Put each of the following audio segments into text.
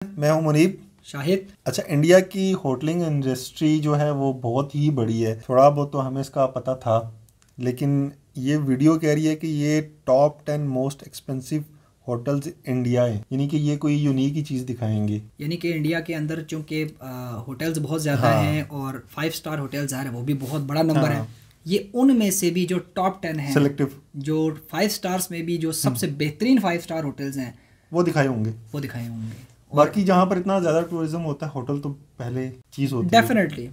मैं हूं मुनीब। शाहिद। अच्छा, इंडिया की होटलिंग इंडस्ट्री जो है वो बहुत ही बड़ी है। थोड़ा बहुत तो हमें इसका पता था, लेकिन ये वीडियो कह रही है कि ये top 10 most expensive hotels India है, यानी कि ये कोई यूनिक ही चीज़ दिखाएंगे। यानी कि इंडिया के अंदर चूंकि होटल्स बहुत ज़्यादा हैं हाँ और 5 स्टार होटल्स आ रहे हैं, वो भी बहुत बड़ा नंबर है। हाँ, ये उनमें से भी जो टॉप 10 हैं, सेलेक्टिव जो 5 स्टार्स में भी जो सबसे बेहतरीन 5 स्टार होटल्स हैं, वो दिखाए होंगे। वो दिखाए होंगे। और बाकी जहाँ पर इतना ज़्यादा टूरिज्म होता है, होटल तो पहले चीज़ होती है। डेफिनेटली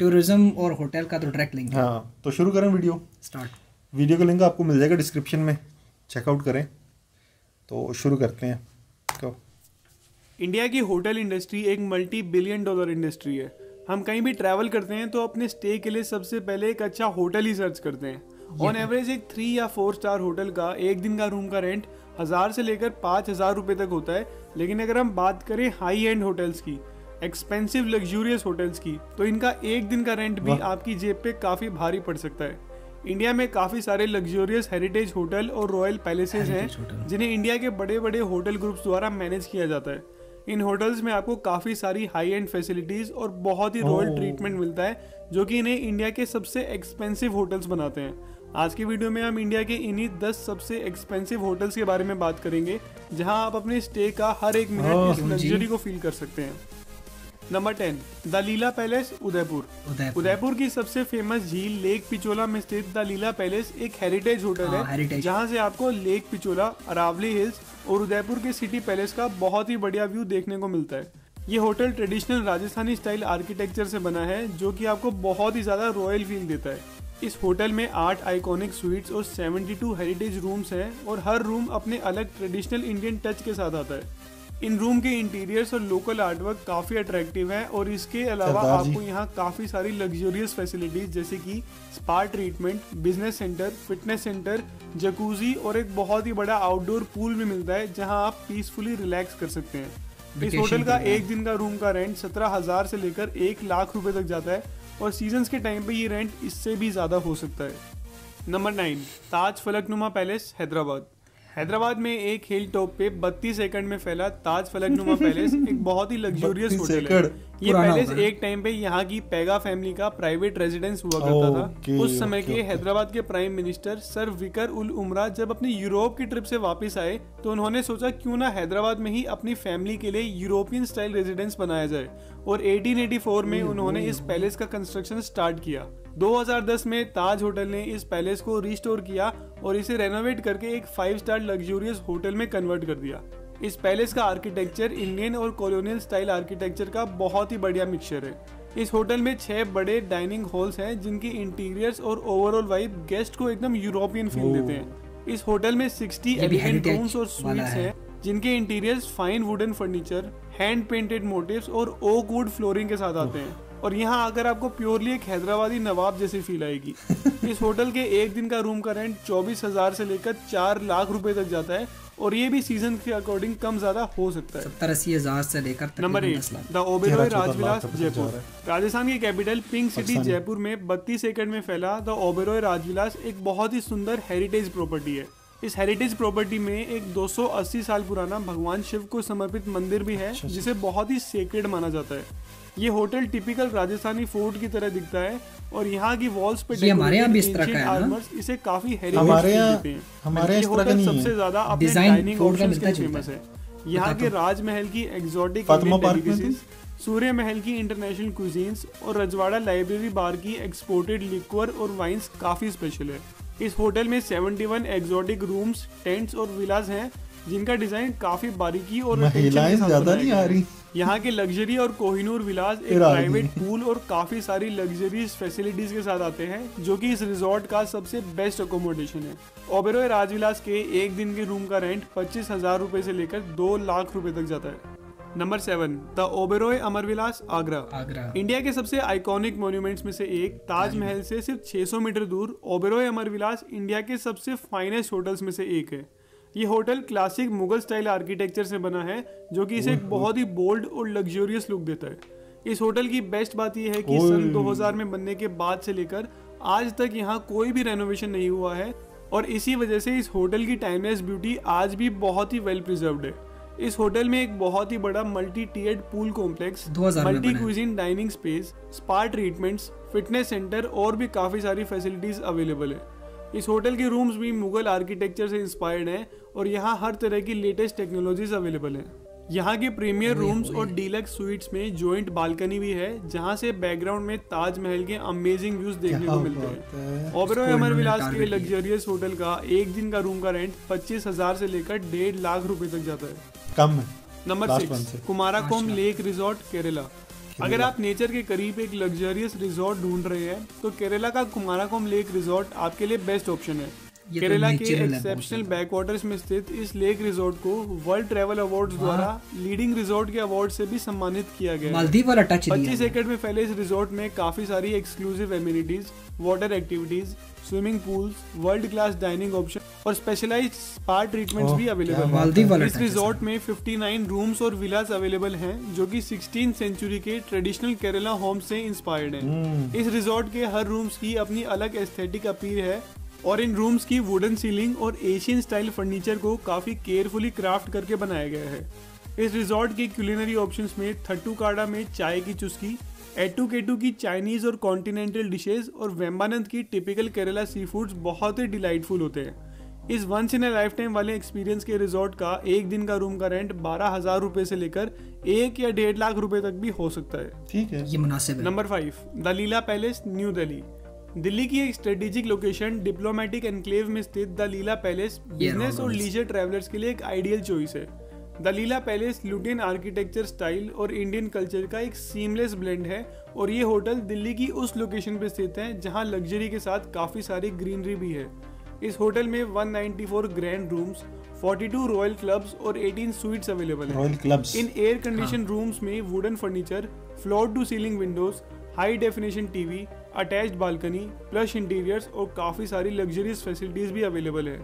टूरिज्म और होटल का तो डायरेक्ट लिंक है। हाँ, तो शुरू करें वीडियो। स्टार्ट। वीडियो का लिंक आपको मिल जाएगा डिस्क्रिप्शन में, चेकआउट करें। तो शुरू करते हैं। तो इंडिया की होटल इंडस्ट्री एक मल्टी बिलियन डॉलर इंडस्ट्री है। हम कहीं भी ट्रैवल करते हैं तो अपने स्टे के लिए सबसे पहले एक अच्छा होटल ही सर्च करते हैं। ऑन एवरेज एक 3 या 4 स्टार होटल का एक दिन का रूम का रेंट 1000 से लेकर 5000 रुपये तक होता है। लेकिन अगर हम बात करें हाई एंड होटल्स की, एक्सपेंसिव लग्जूरियस होटल्स की, तो इनका एक दिन का रेंट भी आपकी जेब पे काफ़ी भारी पड़ सकता है। इंडिया में काफ़ी सारे लग्जूरियस हेरिटेज होटल और रॉयल पैलेसेस हैं जिन्हें इंडिया के बड़े बड़े होटल ग्रुप्स द्वारा मैनेज किया जाता है। इन होटल्स में आपको काफ़ी सारी हाई एंड फैसिलिटीज़ और बहुत ही रॉयल ट्रीटमेंट मिलता है, जो कि इन्हें इंडिया के सबसे एक्सपेंसिव होटल्स बनाते हैं। आज की वीडियो में हम इंडिया के इन्हीं 10 सबसे एक्सपेंसिव होटल्स के बारे में बात करेंगे, जहां आप अपने स्टे का हर एक मिनट इस लग्जरी को फील कर सकते हैं। Number 10, the Leela palace, Udaipur. Udaipur की सबसे फेमस झील लेक पिचोला में स्थित द लीला पैलेस एक हेरिटेज होटल है, जहां से आपको लेक पिचोला, अरावली हिल्स और उदयपुर के सिटी पैलेस का बहुत ही बढ़िया व्यू देखने को मिलता है। ये hotel traditional Rajasthani style architecture से बना है, जो कि आपको बहुत ही ज्यादा रॉयल फील देता है। इस होटल में 8 आइकॉनिक स्वीट्स और 72 हेरिटेज रूम्स हैं और हर रूम अपने अलग ट्रेडिशनल इंडियन टच के साथ आता है। इन रूम के इंटीरियर्स और लोकल आर्टवर्क काफ़ी अट्रैक्टिव है और इसके अलावा आपको यहाँ काफ़ी सारी लग्जूरियस फैसिलिटीज जैसे कि spa treatment, business centre, fitness centre, jacuzzi और एक बहुत ही बड़ा आउटडोर पूल भी मिलता है, जहाँ आप पीसफुली रिलैक्स कर सकते हैं। इस होटल का एक दिन का रूम का रेंट 17,000 से लेकर 1 लाख रुपए तक जाता है और सीजन्स के टाइम पे ये रेंट इससे भी ज़्यादा हो सकता है। नंबर 9, ताज फलकनुमा पैलेस, हैदराबाद। हैदराबाद में एक हिल टॉप पे 32 एकड़ में फैला ताज फलकनुमा पैलेस एक बहुत ही लग्जूरियस होटल है। ये पैलेस एक टाइम पे यहाँ की पैगा फैमिली का प्राइवेट रेजिडेंस हुआ करता था। उस समय के हैदराबाद के प्राइम मिनिस्टर सर विकर उल उमरा जब अपनी यूरोप की ट्रिप से वापस आए, तो उन्होंने सोचा क्यों ना हैदराबाद में ही अपनी फैमिली के लिए यूरोपियन स्टाइल रेजिडेंस बनाया जाए और 1884 में उन्होंने इस पैलेस का कंस्ट्रक्शन स्टार्ट किया। 2010 में ताज होटल ने इस पैलेस को रिस्टोर किया और इसे रेनोवेट करके एक 5 स्टार लग्जूरियस होटल में कन्वर्ट कर दिया। इस पैलेस का आर्किटेक्चर इंडियन और कॉलोनियल स्टाइल आर्किटेक्चर का बहुत ही बढ़िया मिक्सचर है। इस होटल में 6 बड़े डाइनिंग हॉल्स हैं, जिनकी इंटीरियर्स और ओवरऑल वाइब गेस्ट को एकदम यूरोपियन फील देते हैं। इस होटल में 60 एलिगेंट रूम्स और स्वीट्स हैं, जिनके interiors fine wooden furniture, hand painted motifs और ओक वुड फ्लोरिंग के साथ आते हैं और यहाँ आकर आपको प्योरली एक हैदराबादी नवाब जैसी फील आएगी। इस होटल के एक दिन का रूम का रेंट 24,000 से लेकर 4 लाख रुपए तक जाता है और ये भी सीजन के अकॉर्डिंग कम ज्यादा हो सकता है। 70-80 हजार से लेकर नंबर 8, द ओबेरॉय राजविलास, जयपुर। राजस्थान की कैपिटल पिंक सिटी जयपुर में 32 एकड़ में फैला द ओबेरॉय राजविलास एक बहुत ही सुंदर हेरिटेज प्रॉपर्टी है। इस हेरिटेज प्रॉपर्टी में एक 280 साल पुराना भगवान शिव को समर्पित मंदिर भी है, जिसे बहुत ही सेक्रेड माना जाता है। ये होटल टिपिकल राजस्थानी फोर्ट की तरह दिखता है और यहाँ की वॉल्स पे हमारे यहाँ भी इस तरह का है ना? इसे काफी हेरिटेज देते हैं। हमारे ये होटल सबसे ज्यादा अपने डाइनिंग ऑप्शंस के फेमस है। यहाँ के राजमहल की एग्जॉटिक डिलीशियस, सूर्य महल की इंटरनेशनल कुजीन्स और रजवाड़ा लाइब्रेरी बार की एक्सपोर्टेड लिक्वर और वाइन्स काफी स्पेशल है। इस होटल में 71 एग्जॉटिक रूम्स, टेंट्स और विलास हैं, जिनका डिजाइन काफी बारीकी और महिलाएं ज्यादा नहीं आ रही। यहाँ के लग्जरी और कोहिनूर विलास एक प्राइवेट पूल और काफी सारी लग्जरीज फैसिलिटीज के साथ आते हैं, जो कि इस रिजॉर्ट का सबसे बेस्ट अकोमोडेशन है। ओबेरॉय राजविलास के एक दिन के रूम का रेंट 25,000 रुपए से लेकर 2 लाख रुपए तक जाता है। Number 7, the Oberoi Amarvilas, Agra. India के सबसे आइकॉनिक मॉन्यूमेंट्स में से एक ताजमहल से सिर्फ 600 मीटर दूर ओबेरॉय अमरविलास इंडिया के सबसे फाइनेस्ट होटल्स में से एक है। ये hotel classic Mughal style architecture से बना है, जो कि इसे एक बहुत ही बोल्ड और लग्जूरियस लुक देता है। इस होटल की बेस्ट बात यह है कि सन 2000 में बनने के बाद से लेकर आज तक यहाँ कोई भी रेनोवेशन नहीं हुआ है और इसी वजह से इस होटल की टाइमलेस ब्यूटी आज भी बहुत ही वेल प्रिजर्व्ड है। इस होटल में एक बहुत ही बड़ा मल्टी टियर्ड पूल कॉम्प्लेक्स, 2000 में मल्टी बना है। Cuisine dining space, spa treatments, fitness centre और भी काफ़ी सारी फैसिलिटीज़ अवेलेबल है। इस होटल के रूम्स भी मुगल आर्किटेक्चर से इंस्पायर्ड हैं और यहाँ हर तरह की लेटेस्ट टेक्नोलॉजीज अवेलेबल हैं। यहाँ के प्रीमियर रूम्स और डीलक्स स्वीट्स में जॉइंट बालकनी भी है, जहाँ से बैकग्राउंड में ताजमहल के अमेजिंग व्यूज देखने को मिलते हैं। ओबेरॉय अमर विलास के लग्जरियस होटल का एक दिन का रूम का रेंट 25,000 से लेकर 1.5 लाख रुपए तक जाता है। कम है। नंबर Last one 6, से। Kumarakom lake resort Kerala. अगर आप नेचर के करीब एक लग्जरियस रिजॉर्ट ढूंढ रहे हैं तो केरला का कुमाराकोम लेक रिजॉर्ट आपके लिए बेस्ट ऑप्शन है। ये तो केरला के natural है एक्सेप्शनल बैकवाटर्स में स्थित इस लेक रिजॉर्ट को वर्ल्ड ट्रैवल अवार्ड्स द्वारा लीडिंग रिजॉर्ट के अवार्ड से भी सम्मानित किया गया है। मालदीव वाला टच दिया 25 एकड़ में फैले इस रिजॉर्ट में काफी सारी exclusive amenities, water activities, swimming pools, world class dining option और स्पेशलाइज्ड स्पा ट्रीटमेंट्स भी अवेलेबल मालदीव वाला हैं। इस touch है रिजॉर्ट में 59 रूम्स और विलास अवेलेबल हैं जो कि 16th सेंचुरी के ट्रेडिशनल केरला होम से इंस्पायर्ड हैं। इस रिजॉर्ट के हर रूम्स की अपनी अलग एस्थेटिक अपील है और इन रूम्स की वुडन सीलिंग और एशियन स्टाइल फर्नीचर को काफी केयरफुली क्राफ्ट करके बनाया गया है। इस रिजॉर्ट की क्यूलिनरी ऑप्शंस में थट्टूकाडा में चाय की चुस्की, एट्टू केटू की चाइनीज और कॉन्टिनेंटल डिशेस और वेम्बानंद की टिपिकल केरला सी फूड्स बहुत ही डिलाइटफुल होते हैं। इस once in a lifetime वाले एक्सपीरियंस के रिजॉर्ट का एक दिन का रूम का रेंट 12,000 रुपए से लेकर 1 या 1.5 लाख रुपए तक भी हो सकता है। ठीक है। ये मुनासिब है। Number 5, the Leela Palace, New Delhi. Delhi की एक स्ट्रेटेजिक लोकेशन डिप्लोमेटिक एनक्लेव में स्थित द लीला पैलेस बिजनेस और लीजर ट्रैवलर्स के लिए एक आइडियल चॉइस है। The Leela Palace Lutyens architecture style और इंडियन कल्चर का एक सीमलेस ब्लेंड है और ये होटल दिल्ली की उस लोकेशन पे स्थित है जहां लग्जरी के साथ काफी सारी ग्रीनरी भी है। इस होटल में 194 ग्रैंड रूम्स, 42 रॉयल क्लब्स और 18 स्वीट्स अवेलेबल हैं। Royal clubs. इन एयर कंडीशन रूम्स में wooden furniture, floor to ceiling windows, high definition TV, attached balcony, plush interiors और काफ़ी सारी लग्जरियस फैसिलिटीज़ भी अवेलेबल है।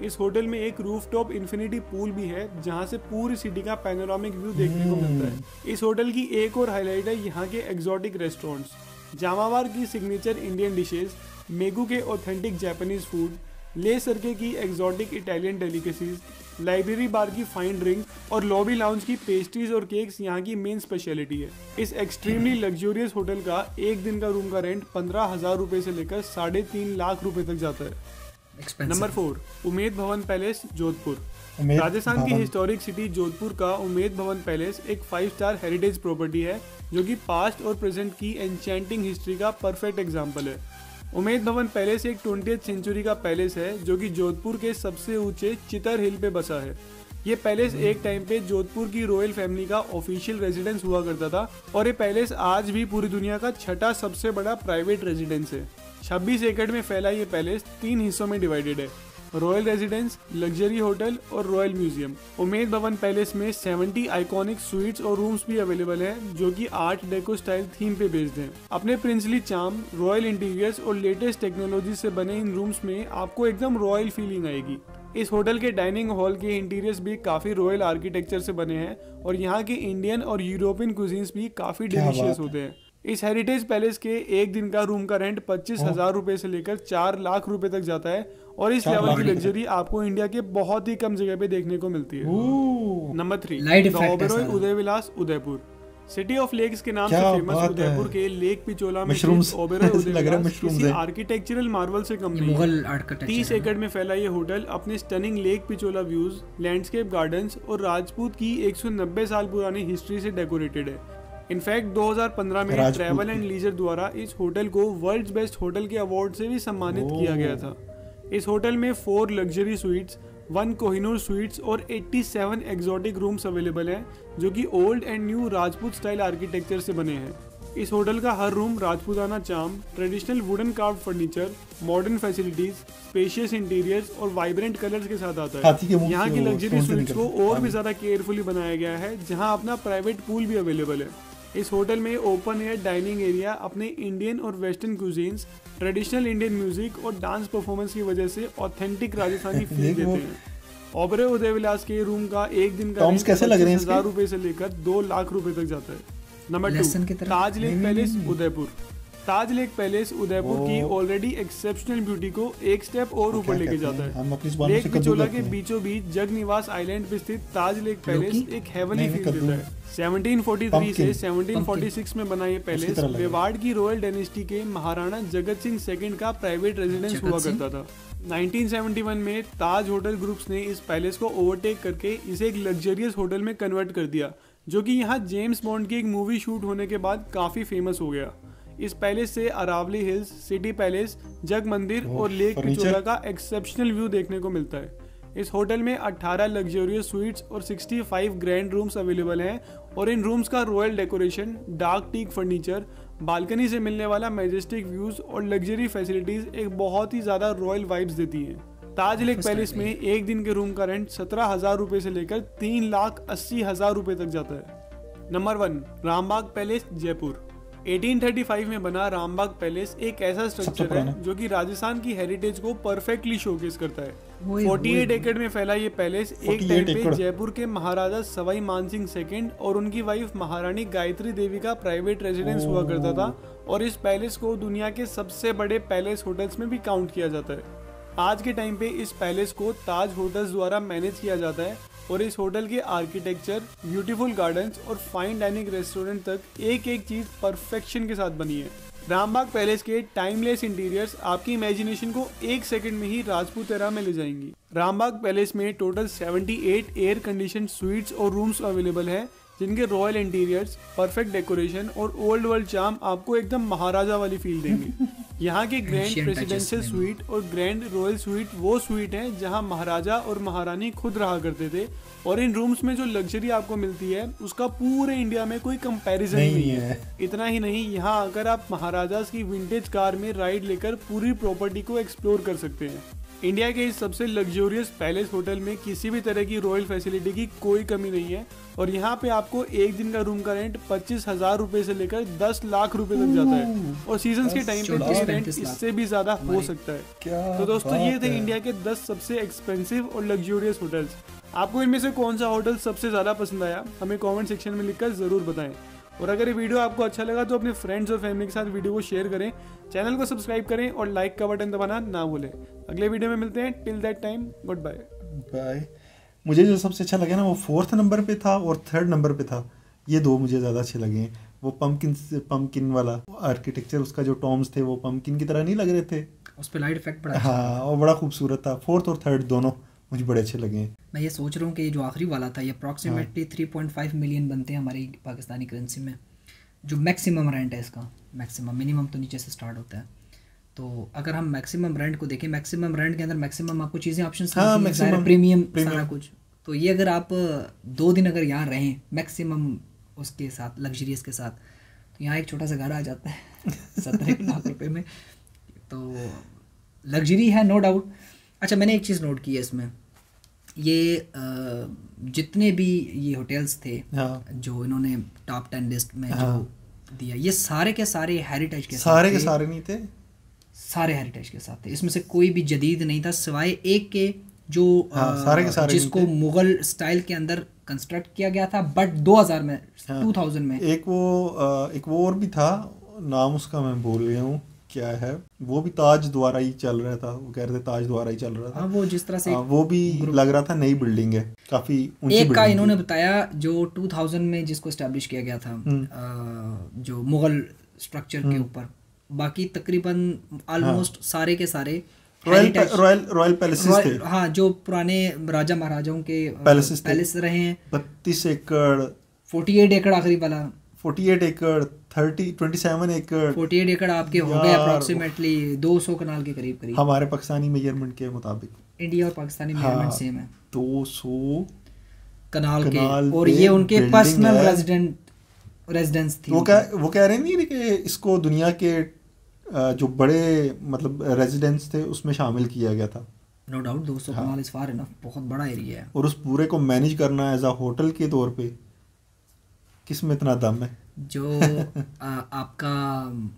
इस होटल में एक रूफटॉप इन्फिनिटी पूल भी है जहां से पूरी सिटी का पैनोरामिक व्यू देखने को मिलता है। इस होटल की एक और हाईलाइट है यहाँ के एग्जॉटिक रेस्टोरेंट्स, जामावार की सिग्नेचर इंडियन डिशेज, मेगू के ऑथेंटिक जापानीज फूड, ले सरके की एग्जॉटिक इटालियन डेलिकेसीज, लाइब्रेरी बार की फाइन ड्रिंक और लॉबी लाउंज की पेस्ट्रीज और केक्स यहाँ की मेन स्पेशलिटी है। इस एक्सट्रीमली लग्जूरियस होटल का एक दिन का रूम का रेंट 15,000 रुपए से लेकर 3.5 लाख रुपए तक जाता है। Number 4, Umaid Bhawan palace, Jodhpur. राजस्थान की हिस्टोरिक सिटी जोधपुर का उमेद भवन पैलेस एक 5 स्टार हेरिटेज प्रॉपर्टी है जो कि पास्ट और प्रेजेंट की एन्चेंटिंग हिस्ट्री का परफेक्ट एग्जाम्पल है। उमेद भवन पैलेस एक 20th सेंचुरी का पैलेस है जो कि जोधपुर के सबसे ऊंचे चितर हिल पे बसा है। ये पैलेस एक टाइम पे जोधपुर की रॉयल फैमिली का ऑफिशियल रेजिडेंस हुआ करता था और ये पैलेस आज भी पूरी दुनिया का 6ठा सबसे बड़ा प्राइवेट रेजिडेंस है। 26 एकड़ में फैला ये पैलेस 3 हिस्सों में डिवाइडेड है, रॉयल रेजिडेंस, लग्जरी होटल और royal museum. Umaid Bhawan palace में 70 आइकॉनिक स्वीट्स और रूम्स भी अवेलेबल हैं जो कि आर्ट डेको स्टाइल थीम पे बेस्ड हैं। अपने प्रिंसली चार्म, रॉयल इंटीरियर्स और लेटेस्ट टेक्नोलॉजी से बने इन रूम्स में आपको एकदम रॉयल फीलिंग आएगी। इस होटल के डाइनिंग हॉल के इंटीरियर्स भी काफी रॉयल आर्किटेक्चर से बने हैं और यहाँ के इंडियन और यूरोपियन कुजीन्स भी काफी डिलीशियस होते हैं। इस हेरिटेज पैलेस के एक दिन का रूम का रेंट 25,000 रुपए से लेकर 4 लाख रुपए तक जाता है और इस लेवल की लग्जरी आपको इंडिया के बहुत ही कम जगह पे देखने को मिलती है। Number 3, Oberoi Udai Vilas, Udaipur. City of lakes के नाम से फेमस उदयपुर के लेक पिचोला में ओबेरॉय उदय विलास किसी आर्किटेक्चरल मार्वल से कम नहीं है। 30 एकड़ में फैला ये होटल अपने stunning lake Pichola views, landscape gardens और राजपूत की 190 साल पुरानी हिस्ट्री से डेकोरेटेड है। इनफैक्ट 2015 में ट्रैवल एंड लीजर द्वारा इस होटल को वर्ल्ड्स बेस्ट होटल के अवार्ड से भी सम्मानित किया गया था। इस होटल में 4 लग्जरी स्वीट्स, 1 कोहिनूर स्वीट्स और 87 एग्जॉटिक रूम्स अवेलेबल हैं जो कि old and new Rajput style architecture से बने हैं। इस होटल का हर room Rajputana charm, traditional wooden carve furniture, modern facilities, spacious interiors और वाइब्रेंट कलर्स के साथ आता है। यहाँ की लग्जरी स्वीट्स को और भी ज्यादा केयरफुली बनाया गया है जहाँ अपना प्राइवेट पूल भी अवेलेबल है। इस होटल में ओपन एयर डाइनिंग एरिया अपने इंडियन और western cuisines, traditional Indian music और डांस परफॉर्मेंस की वजह से ऑथेंटिक राजस्थानी फील देते हैं। ओबेरॉय उदय विलास के रूम का एक दिन का 25,000 रुपए से लेकर 2 लाख रुपए तक जाता है। नंबर 2, ताज लेक पैलेस, उदयपुर। ताज लेक पैलेस उदयपुर की ऑलरेडी एक्सेप्शनल ब्यूटी को एक स्टेप और ऊपर लेके जाता है। हम अपनी जुबान से लेक कद्दू पिचोला कहते के हैं। बीचों बीच जगनिवास आइलैंड पे स्थित ताज लेक पैलेस एक हेवनली नहीं, फील कद्दू। देता है। 1743 से 1746 में बना ये पैलेस तरह लगा। मेवाड़ की रॉयल डायनेस्टी के महाराणा जगत सिंह सेकंड का प्राइवेट रेजिडेंस हुआ करता था। 1971 में ताज होटल ग्रुप्स ने इस पैलेस को ओवरटेक करके इसे एक लग्जरियस होटल में कन्वर्ट कर दिया, जो कि यहाँ जेम्स बॉन्ड की एक मूवी शूट होने के बाद काफी फेमस हो गया। इस पैलेस से अरावली हिल्स, सिटी पैलेस, जग मंदिर और लेक पिचोला का एक्सेप्शनल व्यू देखने को मिलता है। इस होटल में 18 लग्जरियस स्वीट्स और 65 ग्रैंड रूम्स अवेलेबल हैं और इन रूम्स का royal decoration, dark teak furniture, balcony से मिलने वाला मैजेस्टिक व्यूज और लग्जरी फैसिलिटीज एक बहुत ही ज्यादा रॉयल वाइब्स देती हैं। ताज लेक पैलेस में एक दिन के रूम का रेंट 17,000 रुपए से लेकर 3,80,000 रुपए तक जाता है। Number 1, Rambagh palace, Jaipur. 1835 में बना रामबाग पैलेस एक ऐसा स्ट्रक्चर है जो कि राजस्थान की हेरिटेज को परफेक्टली शोकेस करता है। 48 एकड़ में फैला ये पैलेस एक टाइम पे जयपुर के महाराजा सवाई मानसिंह सेकंड और उनकी वाइफ महारानी गायत्री देवी का प्राइवेट रेजिडेंस हुआ करता था और इस पैलेस को दुनिया के सबसे बड़े पैलेस होटल्स में भी काउंट किया जाता है। आज के टाइम पे इस पैलेस को ताज होटल्स द्वारा मैनेज किया जाता है और इस होटल के आर्किटेक्चर, ब्यूटीफुल गार्डन्स और फाइन डाइनिंग रेस्टोरेंट तक एक एक चीज परफेक्शन के साथ बनी है। रामबाग पैलेस के टाइमलेस इंटीरियर्स आपकी इमेजिनेशन को एक सेकंड में ही राजपूत एरा में ले जाएंगी। रामबाग पैलेस में टोटल 78 एयर कंडीशन स्वीट्स और रूम्स अवेलेबल है, जिनके रॉयल इंटीरियर्स, परफेक्ट डेकोरेशन और ओल्ड वर्ल्ड चार्म आपको एकदम महाराजा वाली फील देंगे। यहाँ के ग्रैंड प्रेसिडेंशियल स्वीट और ग्रैंड रॉयल स्वीट वो स्वीट हैं जहाँ महाराजा और महारानी खुद रहा करते थे और इन रूम्स में जो लग्जरी आपको मिलती है उसका पूरे इंडिया में कोई कंपैरिजन नहीं है। इतना ही नहीं, यहाँ आकर आप महाराजास की विंटेज कार में राइड लेकर पूरी प्रॉपर्टी को एक्सप्लोर कर सकते हैं। इंडिया के इस सबसे लग्जरियस पैलेस होटल में किसी भी तरह की रॉयल फैसिलिटी की कोई कमी नहीं है और यहाँ पे आपको एक दिन का रूम का रेंट 25,000 रुपए से लेकर 10 लाख रुपए तक जाता है और सीजन के टाइम पे ये रेंट इससे भी ज्यादा हो सकता है। तो दोस्तों, ये थे इंडिया के 10 सबसे एक्सपेंसिव और लग्जरियस होटल्स। आपको इनमें से कौन सा होटल सबसे ज्यादा पसंद आया, हमें कॉमेंट सेक्शन में लिखकर जरूर बताएं। और अगर ये वीडियो आपको अच्छा लगा तो अपने फ्रेंड्स और फैमिली के साथ वीडियो को शेयर करें, चैनल को सब्सक्राइब करें और लाइक का बटन दबाना ना भूलें। अगले वीडियो में मिलते हैं। Till that time, good bye. Bye. मुझे जो सबसे अच्छा लगा ना वो 4th नंबर पे था और 3rd नंबर पे था। ये दो मुझे ज़्यादा अच्छे लगे हैं। वो पम्पकिन वाला आर्किटेक्चर, उसका जो टॉम्स थे वो पम्पकिन की तरह नहीं लग रहे थे, उस पर लाइट इफेक्ट बड़ा हाँ, और बड़ा खूबसूरत था। 4th और 3rd दोनों मुझे बड़े अच्छे लगे हैं। मैं ये सोच रहा हूँ कि जो आखिरी वाला था ये अप्रॉक्सीमेटली 3.5 मिलियन बनते हैं हमारी पाकिस्तानी करेंसी में। जो मैक्सिमम रेंट है इसका, मैक्सिमम, मिनिमम तो नीचे से स्टार्ट होता है। तो अगर हम मैक्सिमम रेंट को देखें, मैक्सिमम रेंट के अंदर मैक्सिमम आपको चीज़ें ऑप्शंस, प्रीमियम सारा कुछ। तो ये अगर आप 2 दिन अगर यहाँ रहें मैक्सिमम उसके साथ, लग्जरियस के साथ, तो यहाँ एक छोटा सा घर आ जाता है 17 लाख रुपए में। तो लग्जरी है, नो डाउट। अच्छा, मैंने एक चीज़ नोट की है इसमें, ये जितने भी ये होटल्स थे जो इन्होंने टॉप 10 लिस्ट में जो दिया, ये सारे के सारे हेरिटेज के सारे के सारे नहीं थे, सारे हेरिटेज के साथ थे। इसमें से कोई भी जदीद नहीं था सिवाय एक के जो सारे के सारे जिसको मुगल स्टाइल के अंदर कंस्ट्रक्ट किया गया था, बट 2000 में 2000 में एक वो और भी था, नाम उसका मैं भूल गया हूँ क्या है, वो भी ताज द्वारा ही चल रहा था। वो कह रहे थे ताज द्वारा ही चल रहा था। वो जिस तरह से वो भी लग रहा था नई बिल्डिंग है, काफी ऊंची एक का इन्होंने बताया जो 2000 में जिसको एस्टेब्लिश किया गया था, जो मुगल स्ट्रक्चर के ऊपर। बाकी तकरीबन ऑलमोस्ट सारे के सारे रॉयल पैलेसेस थे। हाँ, जो पुराने राजा महाराजाओं के पैलेस रहे हैं। 32 एकड़, 48 एकड़ आखिरी वाला, 48 एकड़, 27 एकड़, 48 एकड़ आपके हो गए अप्रोक्सीमेटली 200 कनाल के करीब। हमारे पाकिस्तानी मेजरमेंट के मुताबिक इंडिया और पाकिस्तानी मेजरमेंट सेम है, 200 कनाल के। और ये उनके पर्सनल रेजिडेंस थी। वो कह रहे नहीं कि इसको दुनिया के जो बड़े मतलब रेजिडेंस थे उसमें शामिल किया गया था। No doubt 200 kanal is far enough, बहुत बड़ा एरिया है। और उस पूरे को मैनेज करना एज अ होटल के तौर पे किस में इतना दम है। जो आपका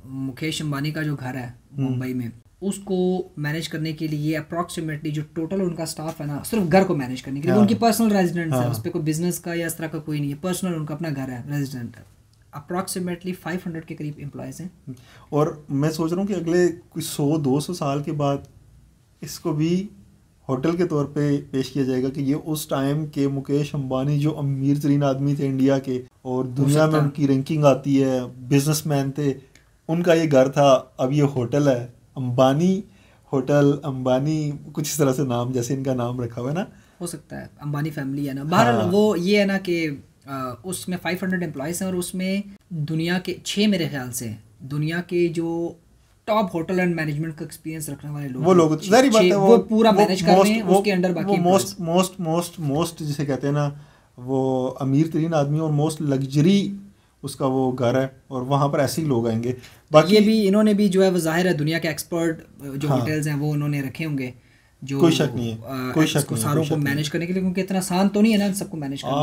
मुकेश अंबानी का जो घर है मुंबई में, उसको मैनेज करने के लिए अप्रॉक्सीमेटली जो टोटल उनका स्टाफ है ना, सिर्फ घर को मैनेज करने के लिए, उनकी पर्सनल रेजिडेंस है, उस पर कोई बिजनेस का या इस तरह का कोई नहीं है, पर्सनल उनका अपना घर है, रेजिडेंट है। अप्रॉक्सीमेटली 500 के करीब एम्प्लॉयज़ हैं। और मैं सोच रहा हूँ कि अगले कुछ 100-200 साल के बाद इसको भी होटल के तौर पे पेश किया जाएगा कि ये उस टाइम के मुकेश अंबानी जो अमीर तरीन आदमी थे इंडिया के और दुनिया में उनकी रैंकिंग आती है, बिजनेसमैन थे, उनका ये घर था, अब ये होटल है, अंबानी होटल, अंबानी कुछ इस तरह से नाम जैसे इनका नाम रखा हुआ है ना, हो सकता है अंबानी फैमिली है ना। बहरहाल वो ये है ना कि उसमें 500 एम्प्लॉयज़ हैं और उसमें दुनिया के 6 मेरे ख्याल से दुनिया के जो टॉप होटल एंड मैनेजमेंट का एक्सपीरियंस रखने वाले लोग, वो लोग जारी बात है वो पूरा मैनेज कर रहे हैं, उसके अंडर बाकी मोस्ट जिसे कहते हैं ना, वो अमीर तरीन आदमी और मोस्ट लग्जरी उसका वो घर है और वहाँ पर ऐसे ही लोग आएंगे। बाकी ये भी इन्होंने भी जो है वो जाहिर है दुनिया के एक्सपर्ट जो होटल्स हैं वो उन्होंने रखे होंगे, जो कोई शक नहीं है, कोई शक नहीं, सारों को मैनेज करने के लिए, क्योंकि इतना आसान तो नहीं है ना सबको मैनेज करना।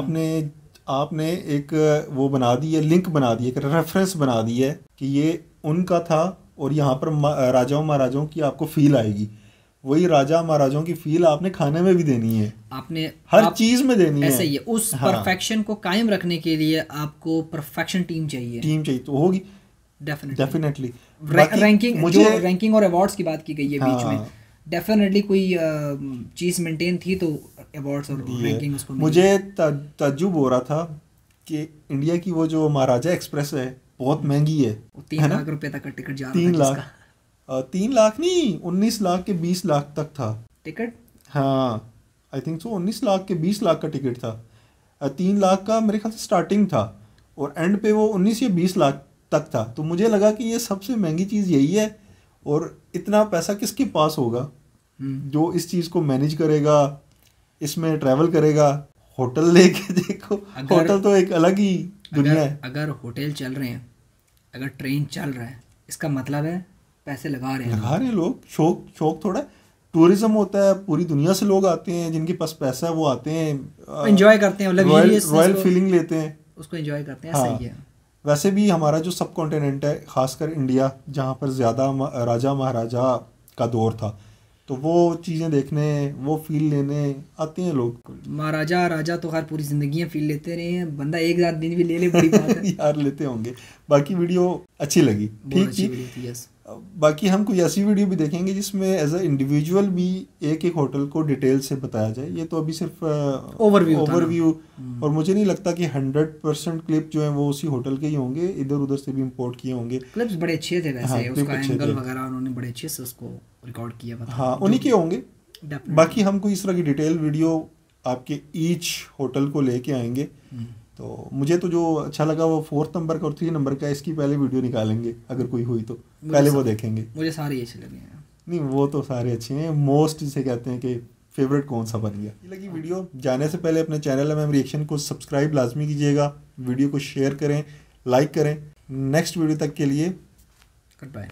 आपने एक वो बना दी है, लिंक बना दी है, एक रेफरेंस बना दी है कि ये उनका था और यहाँ पर राजाओं महाराजाओं की आपको फील आएगी। वही राजा महाराजाओं की फील आपने खाने में भी देनी है, आपने हर चीज में देनी है। ऐसे ही है, उस परफेक्शन को कायम रखने के लिए आपको परफेक्शन टीम चाहिए तो होगी डेफिनेटली। रैंकिंग और अवार्ड्स की बात की गई है बीच में, डेफिनेटली कोई चीज मेंटेन थी तो अवार्ड्स और रैंकिंग उसको मुझे ताज्जुब हो रहा था कि इंडिया की वो जो महाराजा एक्सप्रेस है बहुत महंगी है, 3 लाख रुपए तक का टिकट जा रहा था। 3 लाख नहीं, 19 लाख के 20 लाख तक था टिकट। हाँ आई थिंक सो 19 लाख के 20 लाख का टिकट था। 3 लाख का मेरे ख्याल से स्टार्टिंग था और एंड पे वो 19 या 20 लाख तक था। तो मुझे लगा कि ये सबसे महंगी चीज़ यही है और इतना पैसा किसके पास होगा जो इस चीज़ को मैनेज करेगा, इसमें ट्रैवल करेगा। होटल लेके देखो, होटल तो एक अलग ही दुनिया है। अगर होटल चल रहे हैं, अगर ट्रेन चल रहा है, इसका मतलब है पैसे लगा रहे हैं लोग। शौक थोड़ा टूरिज्म होता है, पूरी दुनिया से लोग आते हैं, जिनके पास पैसा है वो आते हैं, एंजॉय करते हैं, रॉयल फीलिंग लेते हैं, उसको एंजॉय करते हैं। हाँ, सही है। वैसे भी हमारा जो सब कॉन्टिनेंट है, खासकर इंडिया, जहाँ पर ज़्यादा राजा महाराजा का दौर था, तो वो चीज़ें देखने, वो फील लेने आते हैं लोग। महाराजा राजा तो हर पूरी ज़िंदगियाँ फील लेते रहे हैं, बंदा एक रात दिन भी ले ले बड़ी बात है। यार लेते होंगे। बाकी वीडियो अच्छी लगी, ठीक थी। बाकी हम कोई ऐसी वीडियो भी देखेंगे जिसमें एज अ इंडिविजुअल भी एक एक होटल को डिटेल से बताया जाए। ये तो अभी सिर्फ ओवरव्यू और मुझे नहीं लगता कि 100% क्लिप जो है वो उसी होटल के ही होंगे, इधर उधर से भी इंपोर्ट किए होंगे। क्लिप्स बड़े अच्छे थे वैसे, हाँ, उसका एंगल वगैरह उन्होंने बड़े अच्छे से उसको रिकॉर्ड किया। हाँ, उन्हीं के होंगे। बाकी हम कोई इस तरह की डिटेल वीडियो आपके ईच होटल को लेके आएंगे। तो मुझे तो जो अच्छा लगा वो 4 नंबर का और 3 नंबर का, इसकी पहले वीडियो निकालेंगे अगर कोई हुई तो, पहले वो देखेंगे। मुझे सारे अच्छे लगे हैं। नहीं, वो तो सारे अच्छे हैं, मोस्ट जिसे कहते हैं कि फेवरेट कौन सा बन गया। ये लगी वीडियो, जाने से पहले अपने चैनल में रिएक्शन को सब्सक्राइब लाजमी कीजिएगा, वीडियो को शेयर करें, लाइक करें। नेक्स्ट वीडियो तक के लिए गुड बाय।